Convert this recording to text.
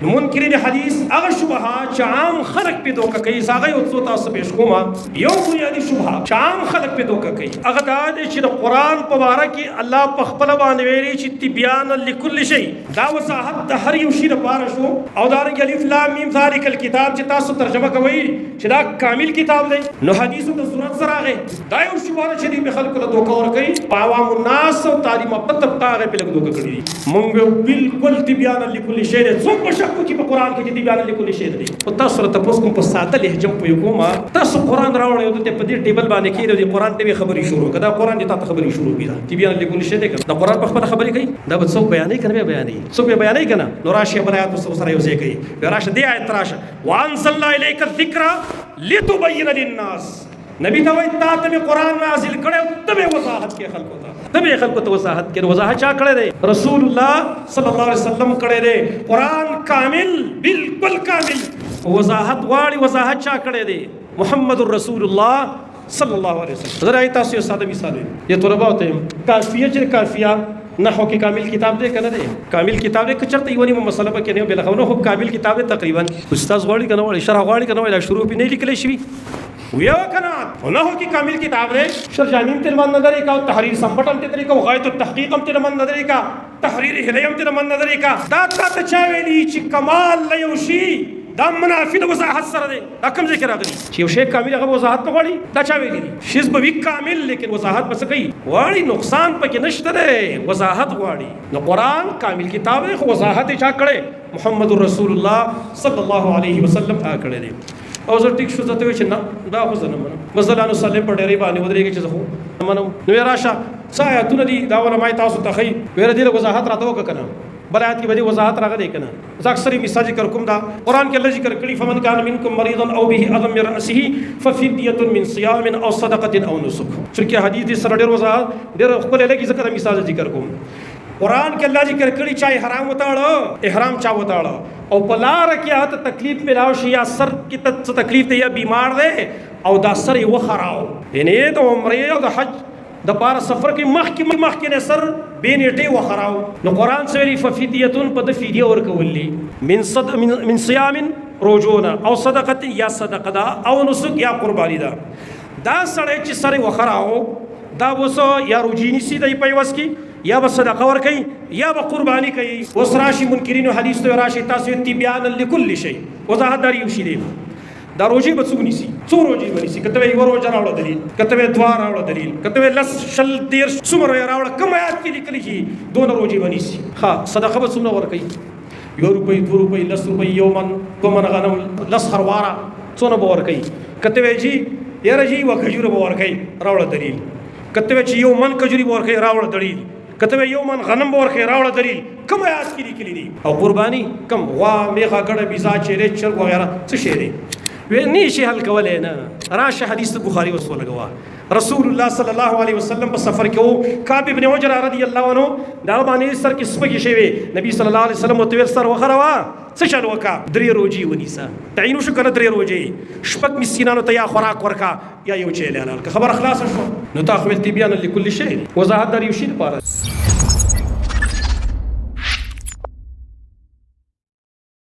منکرین حدیث هغه شبهات چې عام خلق په دوکه کوي هغه یو څو تاسو پیش کوم. یو بنیادی شبهه چې عام خلق په دوکه کوي هغه دا چې د قرآن په باره کې الله په خپل باندې ویلي چې تبیان لكل شی، دا وضاحت د هر یو شی لپاره شو. او دا رنګ الف لام میم ذالک الکتاب چې تاسو ترجمه کوي چې دا کامل کتاب دی، نو حدیثو د ضرورت سره راغی. دا یو شبهه چې دوی خلکو له دوکه ورکوي په عوام الناس او تعلیم په طبقه هغه په لږ دوکه کړي دي. مونږ بالکل تبیان لكل شی دی، څوک شک کوي په قرآن کې چې تبیان لكل شی دی. او تاسو ته تاسو کوم په ساده لهجه په یو کومه تاسو قرآن راوړی او د په دې ټیبل باندې کې د قرآن ته خبرې شروع کړه. دا قرآن دې تاسو خبرې شروع کړه تبیان لكل شی دی. دا قرآن په خپل خبرې کوي، دا به څوک بیانې کنه بیانې څوک بیانې کنه. نو راشي برایات سره یو ځای کوي، راشه دی آیت راشه وانزلنا الیک الذکر لتبین للناس. نبی ته وایي تا ته قرآن نازل کړو ته به وضاحت کې خلکو ته وضاحت کې وضاحت چا کړی دی؟ رسول الله صلی الله علیه وسلم کړی دی. قرآن کامل بالکل کامل وضاحت غواړي. وضاحت چا کړی دی؟ محمد رسول الله صلی الله علیه وسلم. زه راځي تاسو یو ساده مثال یې طلباء ته کافیه چې کافیه نحو کې کامل کتاب دی کنه دی؟ کامل کتاب دی که چرته یو نیمه مسله پکې نه بل خو نو کامل کتاب دی تقریبا. استاد غواړي کنه وړي شرح غواړي کنه ولا شروع به نه لیکل شي ویا کنه نحو کې کامل کتاب دی. شرجامین تر من نظر کا تحریر سمبټم ته طریقه غایت التحقیق هم تر من نظر کا تحریر هلیم تر من نظر کا دا تا چا ویلی چې کمال لیوشي دا منافی د وضاحت سره دی. دا کوم ذکر راغلی چې یو شی کامل هغه وضاحت نه غواړي؟ دا چا ویلی دي؟ شیز به وی کامل لیکن وضاحت بس کوي غواړي، نقصان پکې نشته دی، وضاحت غواړي. نو قرآن کامل کتاب دی خو وضاحت چا کړي؟ محمد رسول الله صلی الله علیه وسلم کړي دی. او زه ټیک شو ته وی چې نه دا خو زه نه منم. مثلا نو صلی په ډېرې باندې ودرېږي چې زه خو منم. نو راشه سایتونه دي دا علماء تاسو ته خي ویره دي وضاحت راته وکړه. برایت کی وجہ وضاحت راغلی کنه. زه اکثر مثال ذکر کوم دا قرآن کې الله ذکر کړي فمن کان منکم مریضا او به اذى من راسه ففدیه من صيام او صدقه او نسک. چونکه حدیث دې سره ډېر وضاحت ډېر خپل لګي ذکر مثال ذکر کوم. قرآن کې الله ذکر کړي چا حرام وتاړه احرام چا وتاړه او په لار کې هته تکلیف ملاو شي یا سر کې تکلیف دی یا بیمار دی او دا سر یې وخراو یعنی د عمرې او د حج د پاره سفر کې مخکې نه سر بین ټي وخراو. نو قرآن سوي ففدیه په د فدیه ورکولې من صيام روزونه او صدقه یا صدقه دا او نسک یا قرباني دا. دا سړی چې سر وخراو دا وسو یا روجینی سي دی پیوس کې یا به صدقه ور کوي یا به قرباني کوي. اوس راشي منکرین حدیث ته راشي تاسو تبیان لكل شی وضاحت داری یو شی دی. دا روزي به څو نیسي څو روزي ونیسي کته یو روزه راوړل دلیل کته دوه راوړل دلیل کته لس شل دیر څومره راوړل کوم آیات کې لیکل شي دون روزي ونیسي. ها صدقه به څومره ور کوي؟ یو روپۍ دو روپۍ لس روپۍ یومن کومن غنم لس خرواره څونه به ور کوي؟ کته جی یاره جی وکجوره به ور کوي راوړل دلیل کته چې یو من کجوري به ور کوي راوړل دلیل کته یو من غنم به ور کوي راوړل دلیل کوم آیات کې لیکل دي؟ او قرباني کم وا میخه ګړه بيزا چیرې چر وغیرہ څه شی دی وی شي حل کولای نه. راشه حدیث بخاری وسو لګوا رسول الله صلی الله علیه وسلم په سفر کې وو کعب ابن عجرہ رضی الله عنه دا باندې سر کې سپږی شوی نبی صلی الله علیه وسلم تو سر وخروا څه چل وکا درې روزي ونیسا تعینو شو کنه درې روزي شپږ مسکینانو ته یا خوراک ورکا یا یو چیلې خبر خلاص شو. نو تا خپل تبیان لكل شی وضاحت در یو شی لپاره